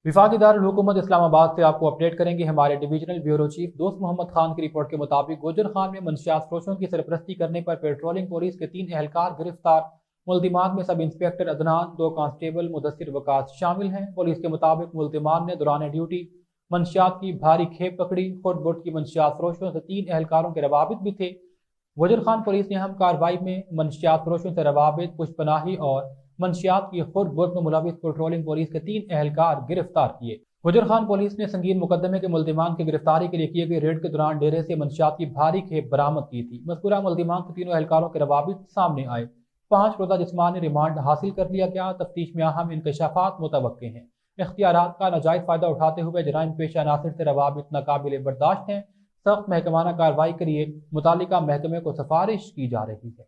विफाकी दारुल हुकूमत इस्लामाबाद से आपको अपडेट करेंगे हमारे डिवीजनल ब्यूरो चीफ दोस्त मोहम्मद खान की रिपोर्ट के मुताबिक गुजर खान में मंशियात फरोशों की सरपरस्ती करने पर पेट्रोलिंग पुलिस के 3 एहलकार गिरफ्तार। मुल्जिमान में sub inspector Adnan, 2 constable Mudassir Waqas शामिल हैं। पुलिस के मुताबिक मुल्जिमान ने दौरान ड्यूटी मंशियात की भारी खेप पकड़ी। खुद बुट की मंशियात फरोशों से 3 एहलकारों के रवाबित भी थे। गुजर खान पुलिस ने अहम कार्रवाई में मंशियात फरोशों से रवाबित, पुष्पनाही और मंशियात की खुर्द बुर्द में मुलविस पेट्रोलिंग पुलिस के 3 एहलकार गिरफ्तार किए। गुजर खान पुलिस ने संगीन मुकदमे के मुल्जिमान की गिरफ्तारी के लिए किए गए रेड के दौरान डेरे से मंशियात की भारी खेप बरामद की थी। मज़कूरा मुल्जिमान के तीनों एहलकारों के रवाबित सामने आए। 5 रोजा जिस्मानी रिमांड हासिल कर लिया गया। तफ्तीश में अहम इंकशाफात मुतवक्के हैं। इख्तियारात का नाजायज फायदा उठाते हुए जराइम पेशा अनासिर से रवाबित नाकाबिल बर्दाश्त हैं। सख्त महकमाना कार्रवाई के लिए मुतालिका महकमे को सिफारिश की जा रही है।